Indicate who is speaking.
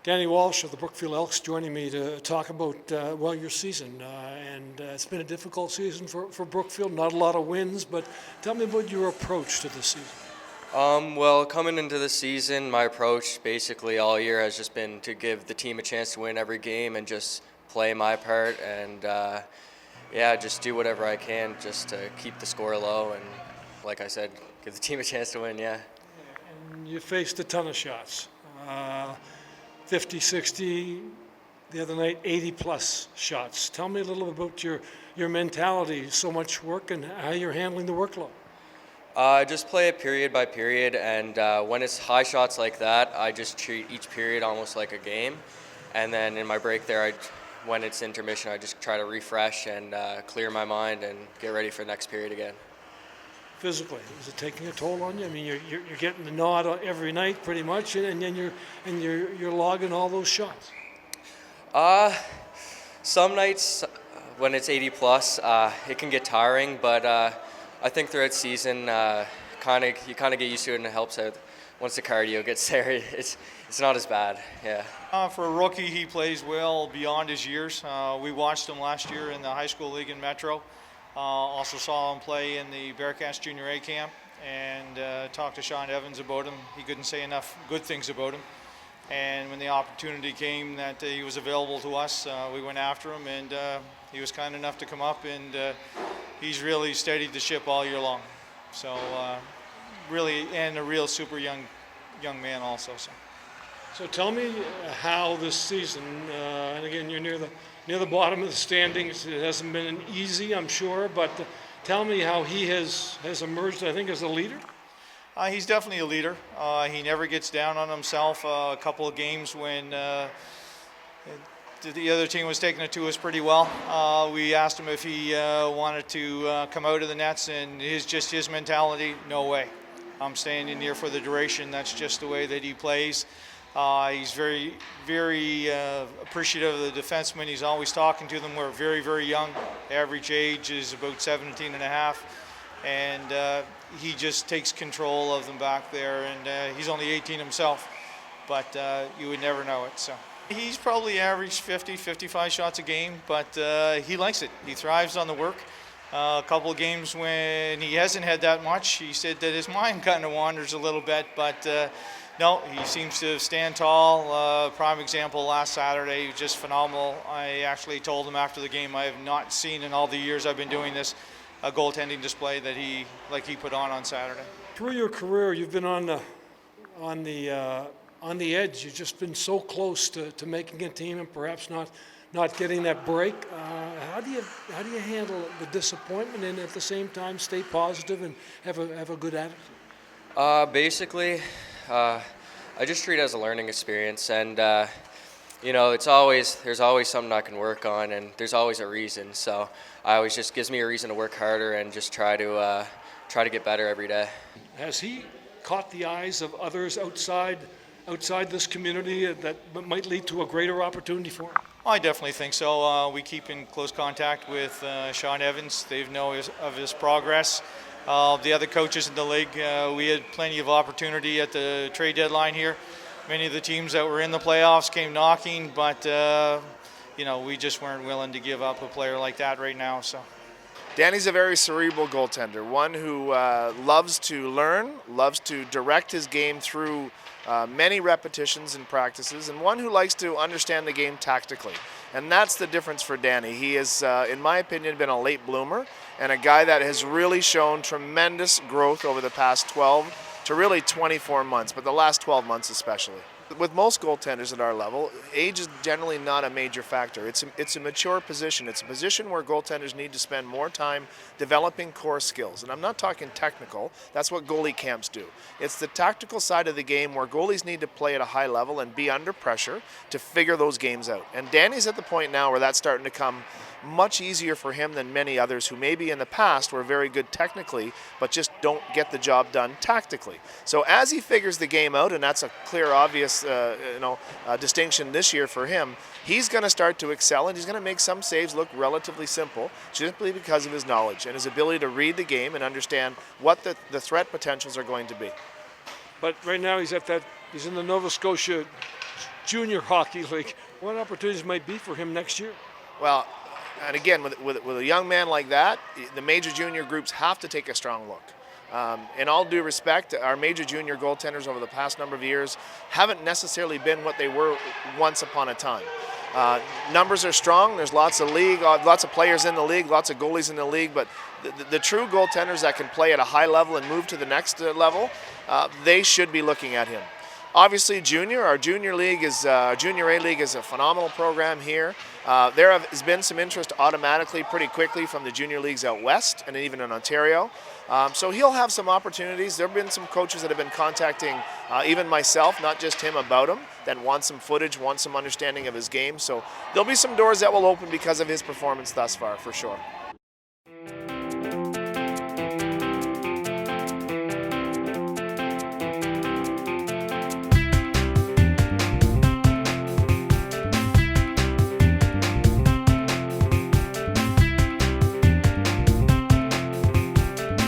Speaker 1: Danny Walsh of the Brookfield Elks joining me to talk about, your season. It's been a difficult season for Brookfield, not a lot of wins, but tell me about your approach to this season.
Speaker 2: Well, coming into the season, my approach basically all year has just been to give the team a chance to win every game and just play my part and, just do whatever I can just to keep the score low and, like I said, give the team a chance to win, yeah.
Speaker 1: And you faced a ton of shots. 50, 60, the other night 80-plus shots. Tell me a little about your mentality, so much work, and how you're handling the workload.
Speaker 2: I just play it period by period, and when it's high shots like that, I just treat each period almost like a game. And then in my break there, when it's intermission, I just try to refresh and clear my mind and get ready for the next period again.
Speaker 1: Physically, is it taking a toll on you? I mean, you're getting the nod every night pretty much, and then you're logging all those shots.
Speaker 2: Some nights when it's 80 plus, it can get tiring, but I think throughout the season, you kind of get used to it, and it helps out. Once the cardio gets there, it's not as bad. Yeah.
Speaker 3: For a rookie, he plays well beyond his years. We watched him last year in the high school league in Metro. Also saw him play in the Bearcats Junior A camp and talked to Sean Evans about him. He couldn't say enough good things about him. And when the opportunity came that he was available to us, we went after him, and he was kind enough to come up, and he's really steadied the ship all year long. So really, and a real super young man also.
Speaker 1: So tell me how this season, and again, you're near the bottom of the standings. It hasn't been easy, I'm sure, but tell me how he has emerged, I think, as a leader.
Speaker 3: He's definitely a leader. He never gets down on himself. A couple of games when the other team was taking it to us pretty well, we asked him if he wanted to come out of the nets, and his mentality, no way. I'm staying in here for the duration. That's just the way that he plays. He's very, very appreciative of the defensemen. He's always talking to them. We're very, very young. Average age is about 17 and a half. And he just takes control of them back there. And he's only 18 himself, but you would never know it. So he's probably averaged 50, 55 shots a game, but he likes it. He thrives on the work. A couple of games when he hasn't had that much, he said that his mind kind of wanders a little bit, but no, he seems to stand tall. Prime example last Saturday, he was just phenomenal. I actually told him after the game, I have not seen in all the years I've been doing this a goaltending display that he put on Saturday.
Speaker 1: Through your career, you've been on the edge. You've just been so close to making a team and perhaps not getting that break. How do you handle the disappointment and at the same time stay positive and have a good attitude?
Speaker 2: Basically, I just treat it as a learning experience, and there's always something I can work on, and there's always a reason. So I always just gives me a reason to work harder and just try to get better every day.
Speaker 1: Has he caught the eyes of others outside this community that might lead to a greater opportunity for him?
Speaker 3: I definitely think so. We keep in close contact with Sean Evans. They know of his progress. The other coaches in the league, we had plenty of opportunity at the trade deadline here. Many of the teams that were in the playoffs came knocking, but we just weren't willing to give up a player like that right now. So,
Speaker 4: Danny's a very cerebral goaltender, one who loves to learn, loves to direct his game through many repetitions and practices, and one who likes to understand the game tactically. And that's the difference for Danny. He has, in my opinion, been a late bloomer and a guy that has really shown tremendous growth over the past 12 to really 24 months, but the last 12 months especially. With most goaltenders at our level, age is generally not a major factor. It's a mature position. It's a position where goaltenders need to spend more time developing core skills. And I'm not talking technical. That's what goalie camps do. It's the tactical side of the game where goalies need to play at a high level and be under pressure to figure those games out. And Danny's at the point now where that's starting to come much easier for him than many others who maybe in the past were very good technically, but just don't get the job done tactically. So as he figures the game out, and that's a clear, obvious distinction this year for him, he's going to start to excel, and he's going to make some saves look relatively simple simply because of his knowledge and his ability to read the game and understand what the threat potentials are going to be.
Speaker 1: But right now he's in the Nova Scotia Junior Hockey League. What opportunities might be for him next year?
Speaker 4: Well, and again, with a young man like that, the major junior groups have to take a strong look. In all due respect, our major junior goaltenders over the past number of years haven't necessarily been what they were once upon a time. Numbers are strong. There's lots of players in the league, lots of goalies in the league, but the true goaltenders that can play at a high level and move to the next level, they should be looking at him. Obviously, our junior league junior A league is a phenomenal program here. There has been some interest automatically pretty quickly from the junior leagues out west and even in Ontario. So he'll have some opportunities. There have been some coaches that have been contacting even myself, not just him, about him, that want some footage, want some understanding of his game. So there'll be some doors that will open because of his performance thus far, for sure.